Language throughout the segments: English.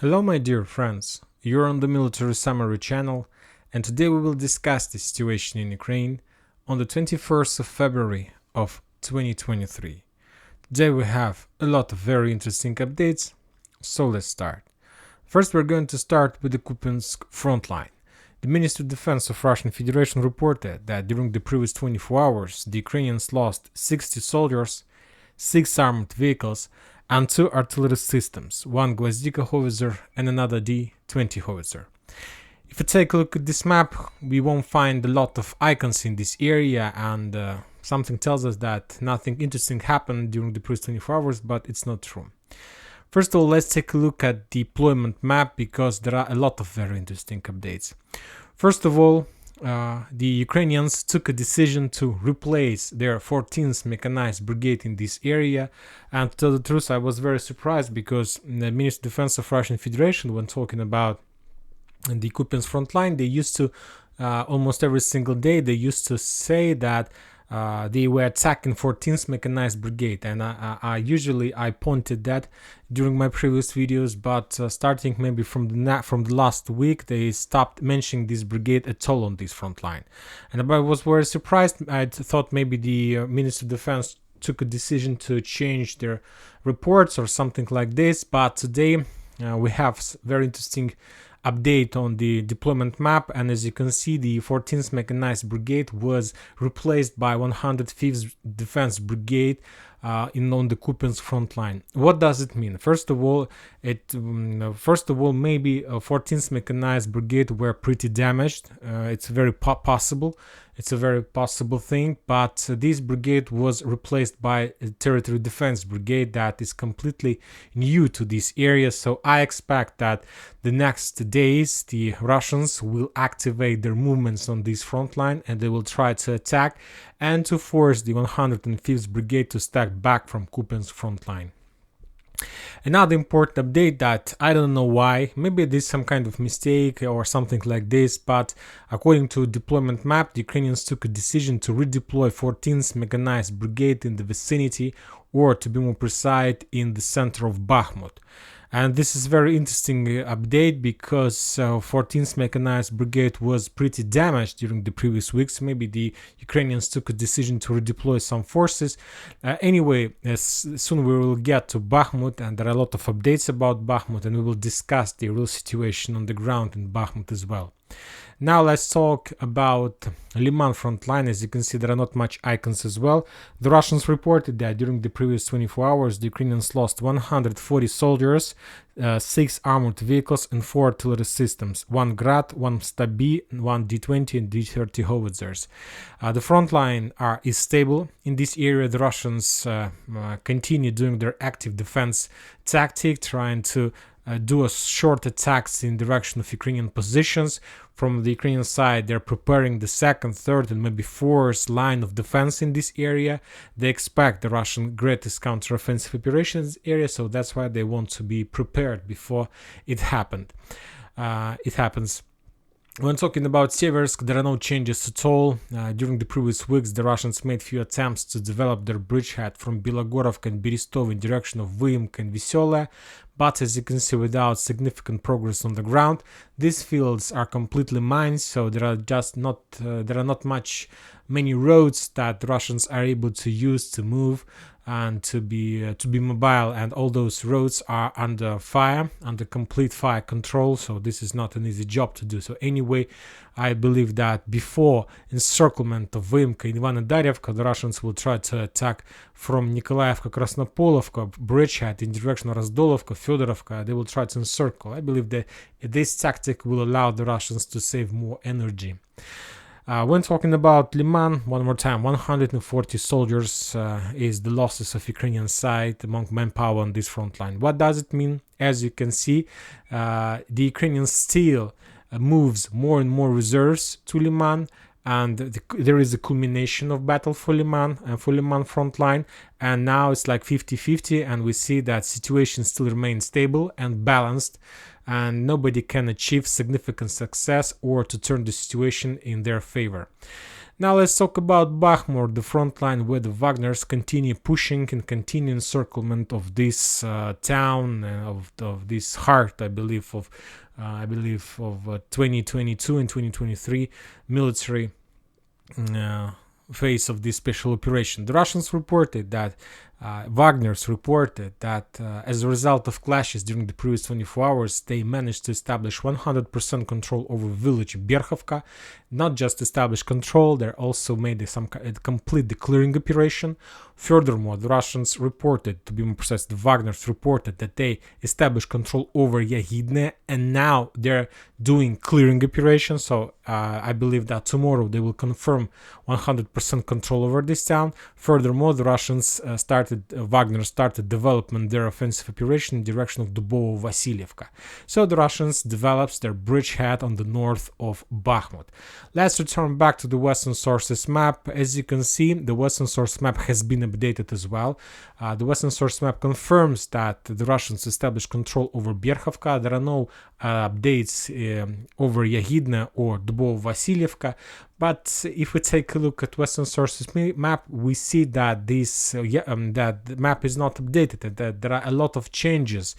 Hello my dear friends, you're on the Military Summary channel, and today we will discuss the situation in Ukraine on the 21st of February of 2023. Today we have a lot of very interesting updates, so let's start. First we're going to start with the Kievs Frontline. The Ministry of Defense of Russian Federation reported that during the previous 24 hours the Ukrainians lost 60 soldiers, 6 armored vehicles, and 2 artillery systems, 1 Gvozdika howitzer and another D-20 howitzer. If you take a look at this map, we won't find a lot of icons in this area, and something tells us that nothing interesting happened during the previous 24 hours, but it's not true. First of all, let's take a look at the deployment map, because there are a lot of very interesting updates. First of all, the Ukrainians took a decision to replace their 14th Mechanized Brigade in this area, and to tell the truth, I was very surprised, because the Ministry of Defense of Russian Federation, when talking about the Kievs Frontline, they used to, almost every single day, they used to say that they were attacking 14th Mechanized Brigade, and I pointed that during my previous videos, but starting maybe from the last week, they stopped mentioning this brigade at all on this front line, and I was very surprised. I thought maybe the Ministry of Defense took a decision to change their reports or something like this, but today we have very interesting update on the deployment map, and as you can see, the 14th Mechanized Brigade was replaced by 105th Defense Brigade on the Kievs front line. What does it mean? First of all, maybe 14th Mechanized Brigade were pretty damaged. It's very possible. It's a very possible thing, but this brigade was replaced by a Territory Defense Brigade that is completely new to this area. So I expect that the next days the Russians will activate their movements on this front line, and they will try to attack and to force the 105th Brigade to step back from Kievs front line. Another important update that I don't know why, maybe there's some kind of mistake or something like this, but according to deployment map, the Ukrainians took a decision to redeploy 14th Mechanized Brigade in the vicinity, or to be more precise, in the center of Bakhmud. And this is very interesting update, because 14th Mechanized Brigade was pretty damaged during the previous weeks. Maybe the Ukrainians took a decision to redeploy some forces. Anyway, soon we will get to Bakhmut, and there are a lot of updates about Bakhmut, and we will discuss the real situation on the ground in Bakhmut as well. Now let's talk about Liman front line. As you can see, there are not much icons as well. The Russians reported that during the previous 24 hours, the Ukrainians lost 140 soldiers, 6 armored vehicles, and 4 artillery systems, 1 Grad, 1 Stabi, 1 D-20 and D-30 howitzers. The front line is stable. In this area, the Russians continue doing their active defense tactic, trying to do a short attacks in direction of Ukrainian positions. From the Ukrainian side, they're preparing the second, third, and maybe fourth line of defense in this area. They expect the Russian greatest counteroffensive operations area, so that's why they want to be prepared before it happens. When talking about Seversk, there are no changes at all. During the previous weeks, the Russians made few attempts to develop their bridgehead from Bilogorovka and Berestov in direction of Vyimka and Veselaya, but as you can see, without significant progress on the ground. These fields are completely mined, so there are not many roads that the Russians are able to use to move and to be mobile, and all those roads are under complete fire control, so this is not an easy job to do. So anyway, I believe that before encirclement of Vyimka and Ivano-Daryevka, the Russians will try to attack from Nikolaevka-Krasnopolovka bridgehead in direction of Razdolovka, Fedorovka. They will try to encircle. I believe that this tactic will allow the Russians to save more energy. When talking about Liman, one more time, 140 soldiers is the losses of Ukrainian side among manpower on this front line. What does it mean? As you can see, the Ukrainian still moves more and more reserves to Liman, and there is a culmination of battle for Liman and for Liman front line, and now it's like 50-50, and we see that situation still remains stable and balanced and nobody can achieve significant success or to turn the situation in their favor. Now let's talk about Bakhmut, the front line where the Wagners continue pushing and continue encirclement of this town, of this heart, I believe, of 2022 and 2023 military phase of this special operation. The Russians reported that Wagner's reported that as a result of clashes during the previous 24 hours, they managed to establish 100% control over village Berkhovka. Not just establish control, they also made complete the clearing operation. Furthermore, the Russians reported, to be more precise, the Wagners reported that they established control over Yahidne, and now they're doing clearing operation. So I believe that tomorrow they will confirm 100% control over this town. Furthermore, the Russians Wagner started development their offensive operation in the direction of Dubovo-Vasilievka. So the Russians developed their bridgehead on the north of Bakhmut. Let's return back to the Western sources map. As you can see, the Western source map has been updated as well. The Western source map confirms that the Russians established control over Berkhovka. There are no updates over Yahidne or Dubovo-Vasilievka. But if we take a look at Western sources map, we see that that the map is not updated, and that there are a lot of changes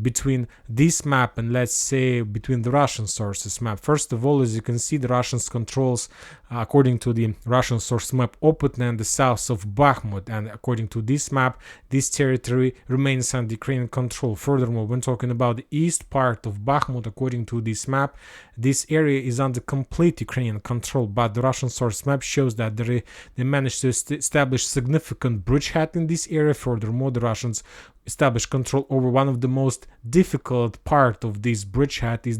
between this map and, let's say, between the Russian sources map. First of all, as you can see, the Russians controls, according to the Russian source map, Oputne and the south of Bakhmut, and according to this map, this territory remains under Ukrainian control. Furthermore, when talking about the east part of Bakhmut, according to this map, this area is under complete Ukrainian control, but the Russian source map shows that they managed to establish significant bridgehead in this area. Furthermore, the Russians established control over one of the most difficult part of this bridgehead is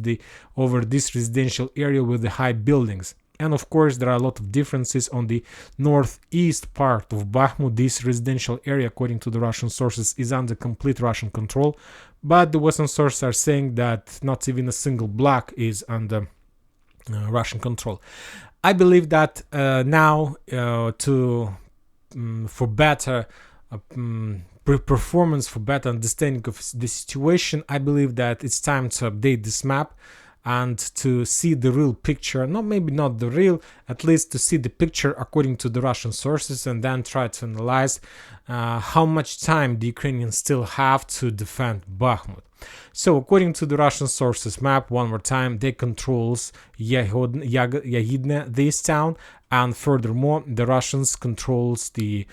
over this residential area with the high buildings. And of course, there are a lot of differences on the northeast part of Bakhmut. This residential area, according to the Russian sources, is under complete Russian control, but the Western sources are saying that not even a single block is under Russian control. I believe that now for better performance, for better understanding of the situation, I believe that it's time to update this map and to see the real picture, maybe not the real, at least to see the picture according to the Russian sources, and then try to analyze how much time the Ukrainians still have to defend Bakhmut. So according to the Russian sources map, one more time, they controls Yahidne, this town, and furthermore, the Russians controls the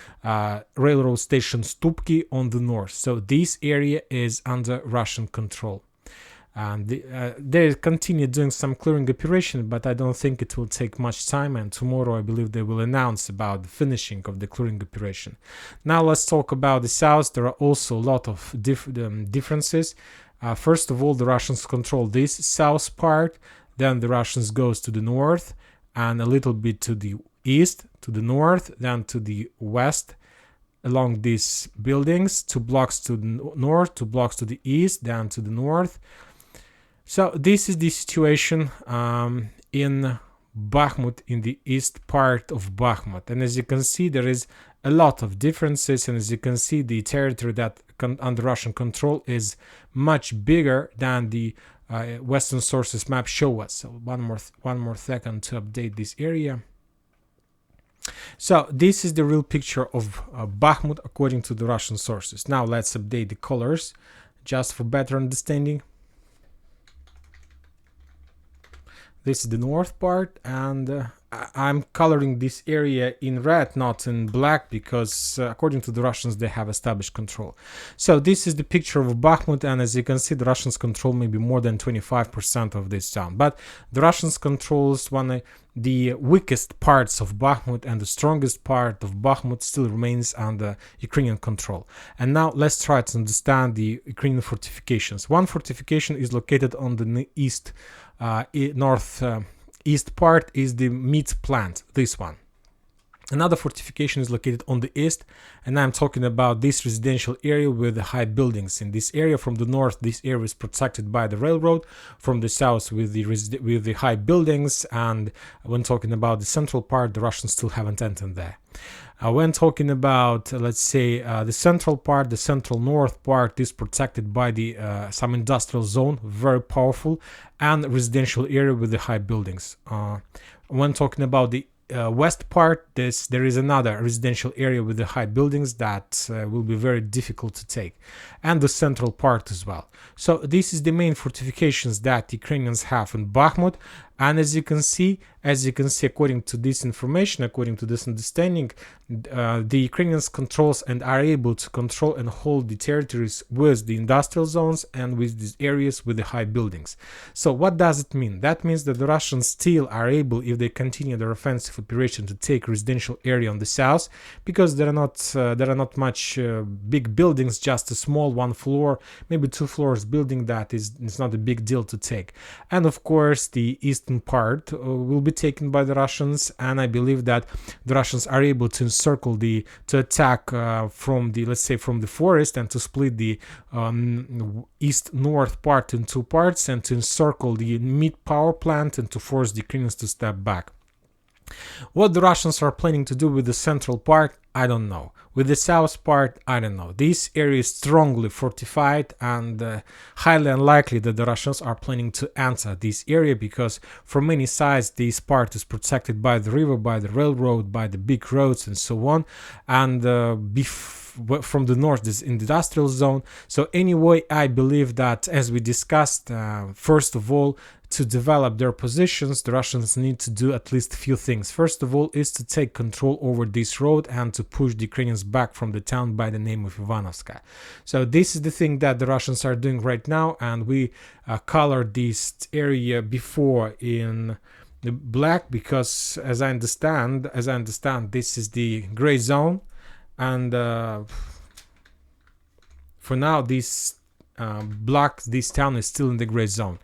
railroad station Stupki on the north. So this area is under Russian control. And they continue doing some clearing operation, but I don't think it will take much time, and tomorrow I believe they will announce about the finishing of the clearing operation. Now let's talk about the south. There are also a lot of differences. First of all, the Russians control this south part, then the Russians goes to the north and a little bit to the east, to the north, then to the west, along these buildings, 2 blocks to the north, 2 blocks to the east, then to the north. So this is the situation in Bakhmut, in the east part of Bakhmut. And as you can see, there is a lot of differences. And as you can see, the territory that under Russian control is much bigger than the Western sources map show us. So one more second to update this area. So this is the real picture of Bakhmut according to the Russian sources. Now let's update the colors just for better understanding. This is the north part, and I'm coloring this area in red, not in black, because according to the Russians, they have established control. So this is the picture of Bakhmut, and as you can see, the Russians control maybe more than 25% of this town. But the Russians controls one of the weakest parts of Bakhmut, and the strongest part of Bakhmut still remains under Ukrainian control. And now let's try to understand the Ukrainian fortifications. One fortification is located on the east, northeast part is the meat plant, this one. Another fortification is located on the east, and I'm talking about this residential area with the high buildings. In this area, from the north, this area is protected by the railroad. From the south, with the high buildings, and when talking about the central part, the Russians still haven't entered there. When talking about, let's say, the central part, the central north part is protected by the some industrial zone, very powerful, and residential area with the high buildings. When talking about the west part, there is another residential area with the high buildings that will be very difficult to take, and the central part as well. So this is the main fortifications that Ukrainians have in Bakhmut. And as you can see, according to this information, according to this understanding, the Ukrainians controls and are able to control and hold the territories with the industrial zones and with these areas with the high buildings. So what does it mean? That means that the Russians still are able, if they continue their offensive operation, to take residential area on the south, because there are not much big buildings, just a small one floor, maybe 2 floors building that is not a big deal to take. And of course, the eastern part will be taken by the Russians, and I believe that the Russians are able to encircle to attack from the, let's say, from the forest, and to split the east-north part in 2 parts, and to encircle the mid power plant, and to force the Ukrainians to step back. What the Russians are planning to do with the central part, I don't know. With the south part, I don't know. This area is strongly fortified, and highly unlikely that the Russians are planning to enter this area, because from many sides this part is protected by the river, by the railroad, by the big roads, and so on. And from the north is industrial zone. So anyway, I believe that, as we discussed, first of all, to develop their positions, the Russians need to do at least a few things. First of all is to take control over this road and to push the Ukrainians back from the town by the name of Ivanovska. So this is the thing that the Russians are doing right now, and we colored this area before in the black, because as I understand, this is the gray zone, and for now this town is still in the gray zone.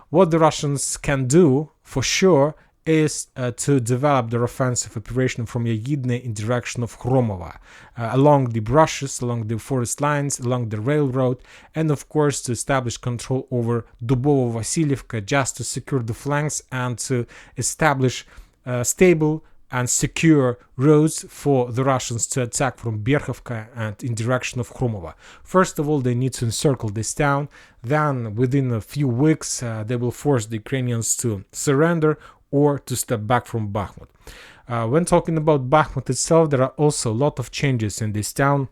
What the Russians can do for sure is to develop their offensive operation from Yagidne in direction of Khromovo, along the brushes, along the forest lines, along the railroad, and of course to establish control over Dubovo-Vasilievka, just to secure the flanks and to establish stable and secure roads for the Russians to attack from Berkhovka and in direction of Khromovo. First of all, they need to encircle this town. Then, within a few weeks, they will force the Ukrainians to surrender or to step back from Bakhmut. When talking about Bakhmut itself, there are also a lot of changes in this town.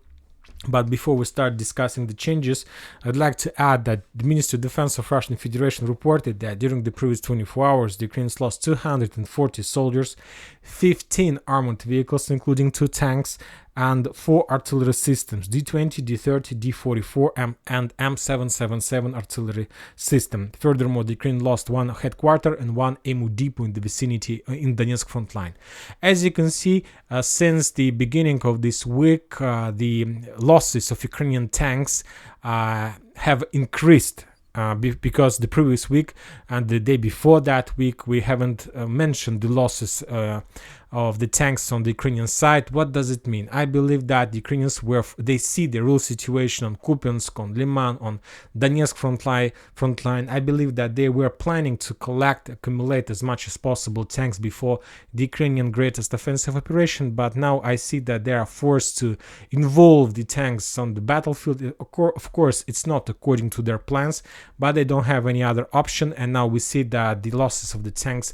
But before we start discussing the changes, I'd like to add that the Ministry of Defense of Russian Federation reported that during the previous 24 hours, the Ukrainians lost 240 soldiers, 15 armored vehicles, including 2 tanks, and 4 artillery systems, D-20, D-30, D-44, and M777 artillery system. Furthermore, the Ukraine lost 1 headquarter and 1 AMU depot in the vicinity in Donetsk Frontline. As you can see, since the beginning of this week, the losses of Ukrainian tanks have increased. Because the previous week and the day before that week we haven't mentioned the losses of the tanks on the Ukrainian side. What does it mean? I believe that the Ukrainians they see the real situation on Kupiansk, on Liman, on Donetsk frontline. I believe that they were planning to accumulate as much as possible tanks before the Ukrainian greatest offensive operation, but now I see that they are forced to involve the tanks on the battlefield. Of course, it's not according to their plans, but they don't have any other option, and now we see that the losses of the tanks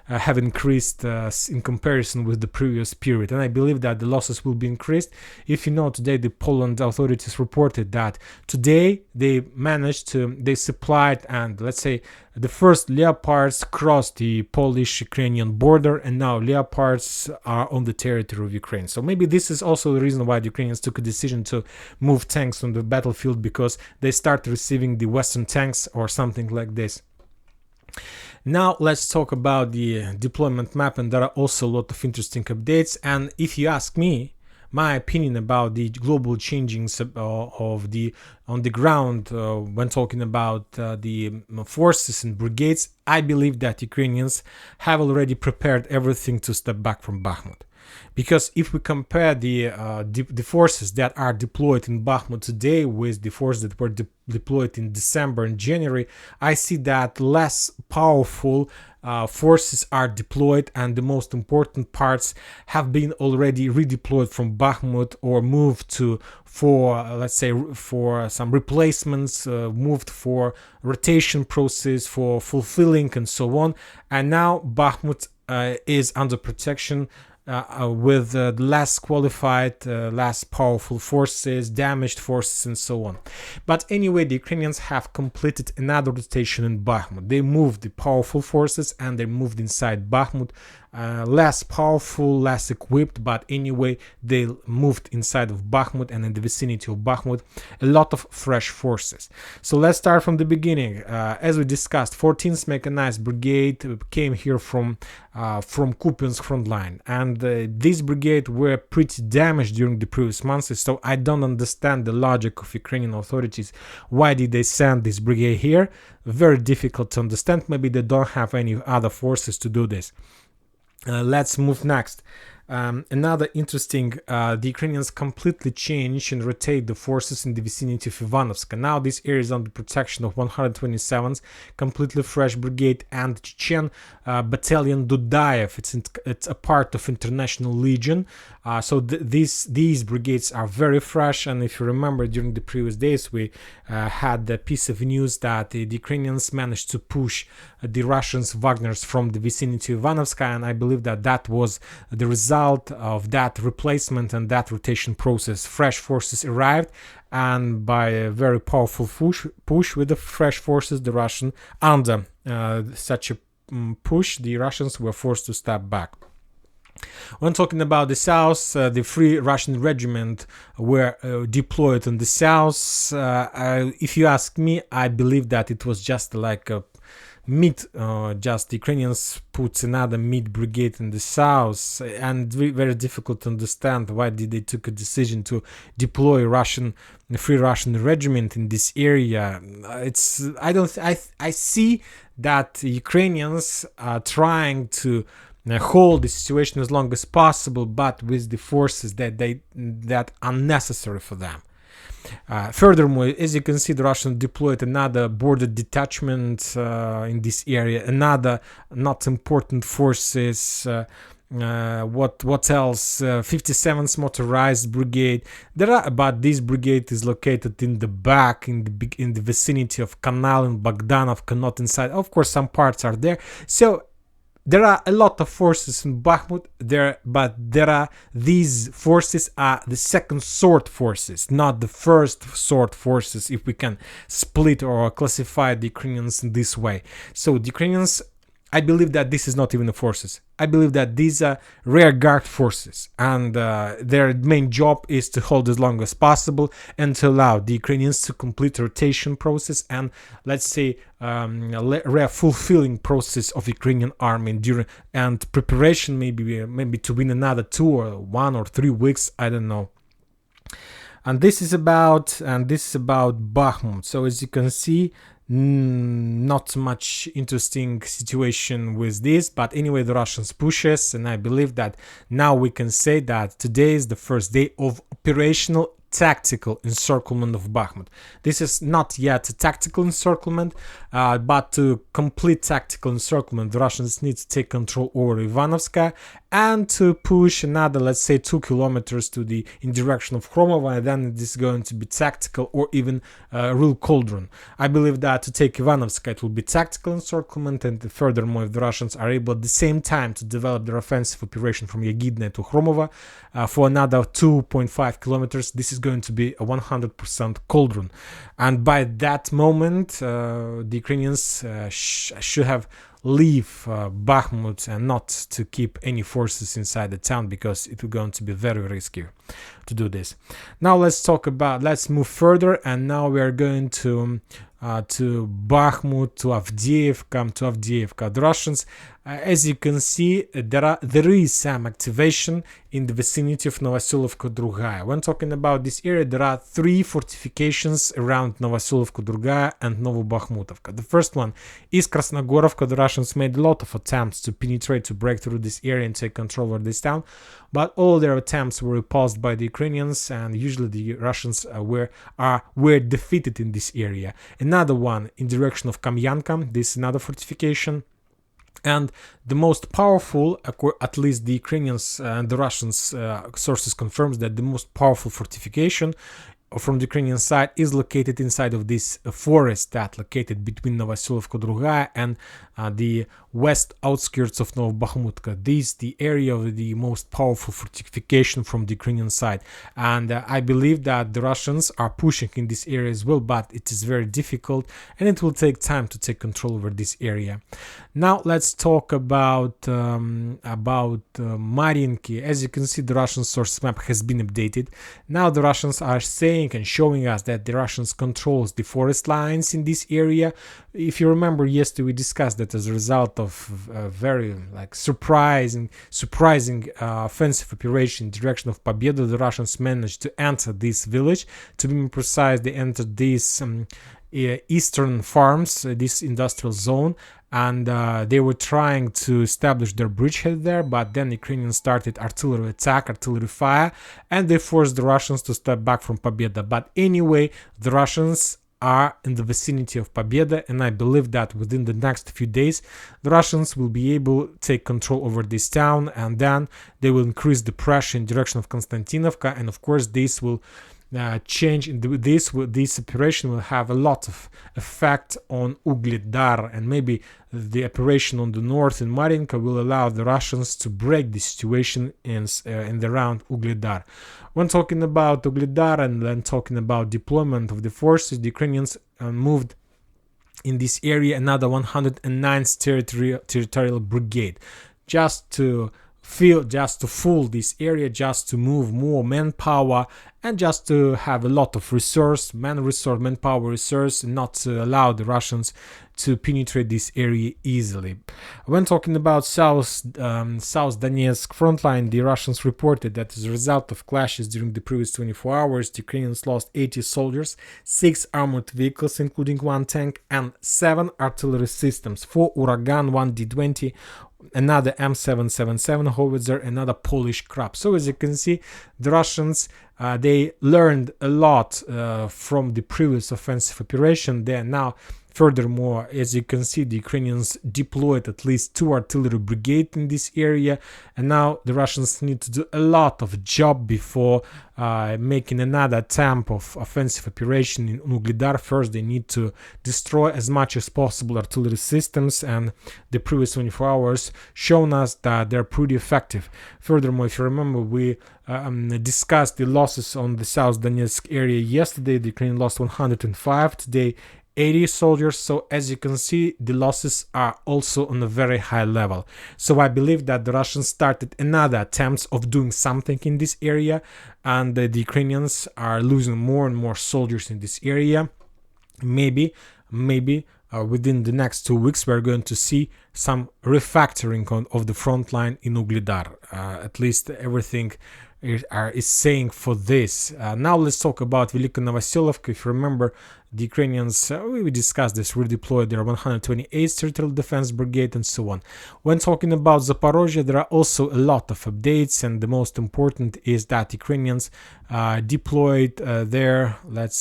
have increased in comparison with the previous period, and I believe that the losses will be increased. If you know, today the Poland authorities reported that today they supplied, and let's say the first Leopards crossed the Polish-Ukrainian border, and now Leopards are on the territory of Ukraine. So maybe this is also the reason why the Ukrainians took a decision to move tanks on the battlefield, because they start receiving the Western tanks or something like this. Now let's talk about the deployment map, and there are also a lot of interesting updates. And if you ask me, my opinion about the global changings on the ground when talking about the forces and brigades, I believe that Ukrainians have already prepared everything to step back from Bakhmut. Because if we compare the forces that are deployed in Bakhmut today with the forces that were deployed in December and January, I see that less powerful forces are deployed, and the most important parts have been already redeployed from Bakhmut or moved to let's say for some replacements, moved for rotation process, for fulfilling and so on. And now Bakhmut is under protection with less qualified, less powerful forces, damaged forces, and so on. But anyway, the Ukrainians have completed another rotation in Bakhmut. They moved the powerful forces and they moved inside Bakhmut, less powerful, less equipped, but anyway, they moved inside of Bakhmut and in the vicinity of Bakhmut, a lot of fresh forces. So let's start from the beginning. As we discussed, 14th Mechanized Brigade came here from Kievs Frontline, and this brigade were pretty damaged during the previous months, so I don't understand the logic of Ukrainian authorities. Why did they send this brigade here? Very difficult to understand. Maybe they don't have any other forces to do this. Let's move next. Another interesting, the Ukrainians completely changed and rotate the forces in the vicinity of Ivanovska. Now this area is under protection of 127th completely fresh brigade and Chechen battalion Dudaev. It's a part of International Legion. So these brigades are very fresh, and if you remember, during the previous days we had a piece of news that the Ukrainians managed to push the Russians Wagners from the vicinity of Ivanovska, and I believe that was the result of that replacement and that rotation process. Fresh forces arrived, and by a very powerful push with the fresh forces, the Russian, under such a push, the Russians were forced to step back. When talking about the south, the Free Russian Regiment were deployed in the south. If you ask me, I believe that it was just like a just the Ukrainians put another mid brigade in the south, and very difficult to understand why did they took a decision to deploy Free Russian Regiment in this area. I see that Ukrainians are trying to hold the situation as long as possible, but with the forces that are necessary for them. Furthermore, as you can see, the Russians deployed another border detachment in this area, another not important forces. What else? 57th Motorized Brigade. But this brigade is located in the back, in the vicinity of Kanal and Bogdanovka, not inside. Of course, some parts are there. So there are a lot of forces in Bakhmut there, but these forces are the second sort forces, not the first sort forces, if we can split or classify the Ukrainians in this way. So the Ukrainians, I believe that this is not even the forces. I believe that these are rear guard forces, and their main job is to hold as long as possible and to allow the Ukrainians to complete rotation process and, let's say, fulfilling process of Ukrainian army and preparation, maybe to win another 2 or 1 or 3 weeks. I don't know. And this is about Bakhmut. So as you can see, not much interesting situation with this, but anyway, the Russians pushes, and I believe that now we can say that today is the first day of operational tactical encirclement of Bakhmut. This is not yet a tactical encirclement, but to complete tactical encirclement, the Russians need to take control over Ivanovska and to push another, let's say, 2 kilometers in direction of Khromovo, and then it is going to be tactical or even real cauldron. I believe that to take Ivanovska, it will be tactical encirclement, and furthermore, if the Russians are able at the same time to develop their offensive operation from Yagidne to Khromovo for another 2.5 kilometers, this is going to be a 100% cauldron. And by that moment, the Ukrainians should have leave Bakhmut and not to keep any forces inside the town, because it will going to be very risky to do this. Now let's move further, and now we are going to Bakhmut, to Avdiivka. The Russians As you can see, there is some activation in the vicinity of Novoselovka Drugaya. When talking about this area, there are 3 fortifications around Novoselovka Drugaya and Novobakhmutovka. The first one is Krasnogorovka. The Russians made a lot of attempts to penetrate, to break through this area and take control over this town, but all their attempts were repulsed by the Ukrainians, and usually the Russians were defeated in this area. Another one in direction of Kamyanka. This is another fortification. And the most powerful, at least the Ukrainians and the Russians sources confirms that the most powerful fortification from the Ukrainian side is located inside of this forest that located between Novoselovka Drugaya and the west outskirts of Novobakhmutka. This is the area of the most powerful fortification from the Ukrainian side, and I believe that the Russians are pushing in this area as well, but it is very difficult and it will take time to take control over this area. Now let's talk about Mariinki. As you can see, the Russian source map has been updated. Now the Russians are saying and showing us that the Russians controls the forest lines in this area. If you remember, yesterday we discussed that as a result of very surprising offensive operation in direction of Pobeda, the Russians managed to enter this village. To be more precise, they entered these eastern farms, this industrial zone, and they were trying to establish their bridgehead there, but then the Ukrainians started artillery attack, artillery fire, and they forced the Russians to step back from Pobeda. But anyway, the Russians are in the vicinity of Pobeda, and I believe that within the next few days the Russians will be able to take control over this town, and then they will increase the pressure in direction of Konstantinovka, and of course this will change in this operation will have a lot of effect on Ugledar, and maybe the operation on the north in Mariinka will allow the Russians to break the situation in the round Ugledar. When talking about Ugledar and then talking about deployment of the forces, the Ukrainians moved in this area another 109th territorial brigade just to fool this area, just to move more manpower and just to have a lot of manpower resource, and not to allow the Russians to penetrate this area easily. When talking about South Donetsk frontline, the Russians reported that as a result of clashes during the previous 24 hours, the Ukrainians lost 80 soldiers, 6 armored vehicles including 1 tank, and 7 artillery systems, 4 Uragan, 1 D-20, another M777 howitzer, another Polish Krab. So as you can see, the Russians they learned a lot from the previous offensive operation. They are now, furthermore, as you can see, the Ukrainians deployed at least 2 artillery brigades in this area, and now the Russians need to do a lot of job before making another attempt of offensive operation in Ugledar. First, they need to destroy as much as possible artillery systems, and the previous 24 hours shown us that they're pretty effective. Furthermore, if you remember, we discussed the losses on the South Donetsk area yesterday. The Ukraine lost 105, today 80 soldiers. So as you can see, the losses are also on a very high level. So I believe that the Russians started another attempts of doing something in this area, and the Ukrainians are losing more and more soldiers in this area. Maybe within the next 2 weeks we're going to see some refactoring of the front line in Ugledar. At least everything is saying for this. Now let's talk about Velika Novoselovka. If you remember, the Ukrainians, we discussed this, redeployed their 128th Territorial Defense Brigade and so on. When talking about Zaporozhye, there are also a lot of updates, and the most important is that Ukrainians deployed there. Let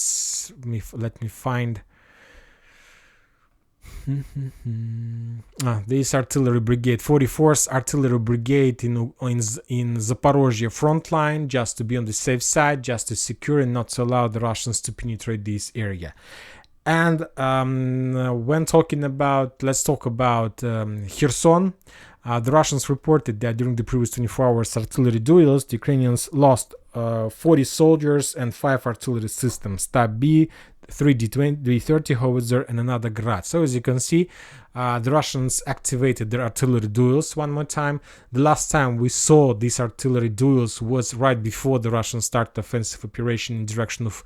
me find this artillery brigade, 44th Artillery Brigade in Zaporozhye front line, just to be on the safe side, just to secure and not to allow the Russians to penetrate this area. And when talking about, let's talk about Kherson. The Russians reported that during the previous 24 hours artillery duels, the Ukrainians lost 40 soldiers and 5 artillery systems, Tab B, 3 D-30 howitzer, and another Grad. So as you can see, the Russians activated their artillery duels one more time. The last time we saw these artillery duels was right before the Russians started offensive operation in direction of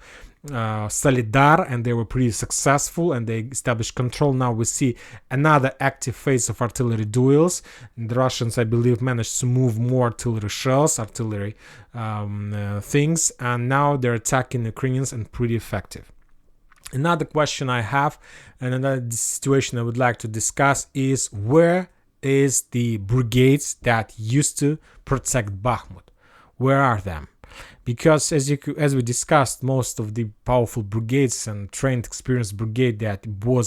Solidar, and they were pretty successful and they established control. Now we see another active phase of artillery duels. The Russians, I believe, managed to move more artillery shells, artillery things, and now they're attacking Ukrainians and pretty effective. Another question I have and another situation I would like to discuss is, where is the brigades that used to protect Bakhmut? Where are them? Because as we discussed, most of the powerful brigades and trained, experienced brigade that were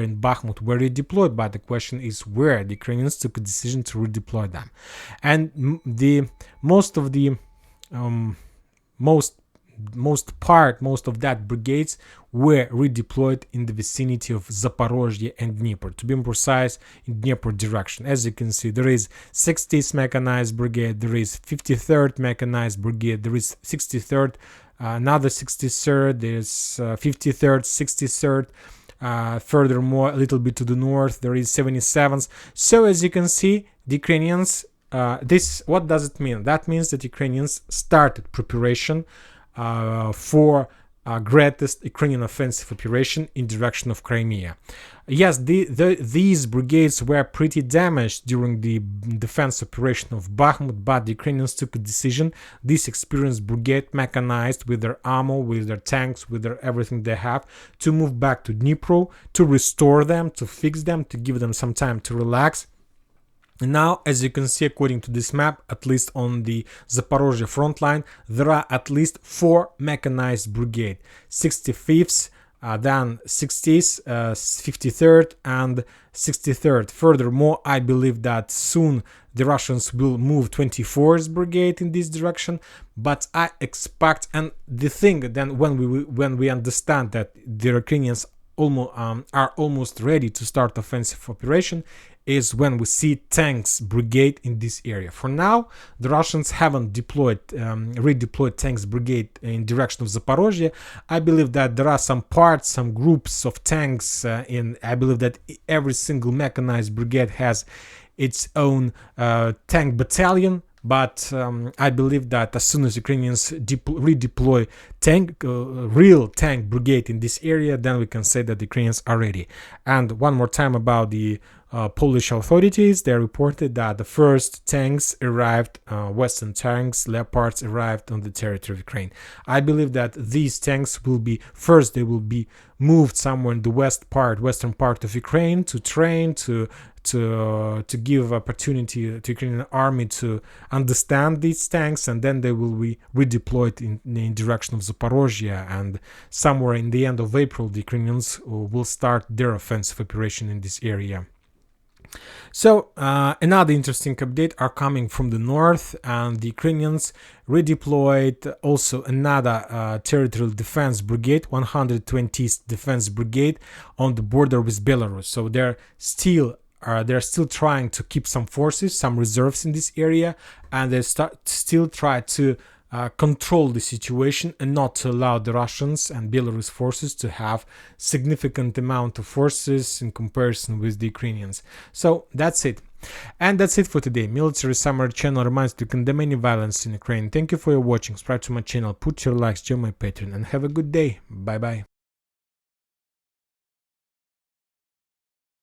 in Bakhmut were redeployed. But the question is, where the Ukrainians took a decision to redeploy them, and most of that brigades were redeployed in the vicinity of Zaporozhye and Dnieper, to be more precise, in Dnieper direction. As you can see, there is 60th Mechanized Brigade, there is 53rd Mechanized Brigade, there is 63rd, another 63rd, there's 53rd, 63rd, furthermore, a little bit to the north, there is 77th. So as you can see, the Ukrainians, what does it mean? That means that Ukrainians started preparation for greatest Ukrainian offensive operation in direction of Crimea. Yes, these brigades were pretty damaged during the defense operation of Bakhmut, but the Ukrainians took a decision. This experienced brigade, mechanized, with their ammo, with their tanks, with their everything they have, to move back to Dnipro, to restore them, to fix them, to give them some time to relax. And now, as you can see, according to this map, at least on the Zaporozhye front line, there are at least 4 mechanized brigade, 65th, then 60th, 53rd and 63rd. Furthermore, I believe that soon the Russians will move 24th brigade in this direction, but I expect, and the thing then when we understand that the Ukrainians are almost ready to start offensive operation, is when we see tanks brigade in this area. For now, the Russians haven't redeployed tanks brigade in direction of Zaporozhye. I believe that there are some parts, some groups of tanks I believe that every single mechanized brigade has its own tank battalion. But I believe that as soon as Ukrainians redeploy real tank brigade in this area, then we can say that the Ukrainians are ready. And one more time about the Polish authorities, they reported that the first tanks arrived, Western tanks, Leopards arrived on the territory of Ukraine. I believe that these tanks will be, first they will be moved somewhere in the western part of Ukraine to train, to give opportunity to Ukrainian army to understand these tanks, and then they will be redeployed in direction of Zaporozhye, and somewhere in the end of April the Ukrainians will start their offensive operation in this area. So another interesting update are coming from the north, and the Ukrainians redeployed also another territorial defense brigade, 120th Defense Brigade, on the border with Belarus. So they're still trying to keep some forces, some reserves in this area, and they still try to control the situation and not to allow the Russians and Belarus forces to have significant amount of forces in comparison with the Ukrainians. So that's it. And that's it for today. Military Summary channel reminds you to condemn any violence in Ukraine. Thank you for your watching. Subscribe to my channel, put your likes, join my Patreon, and have a good day. Bye bye.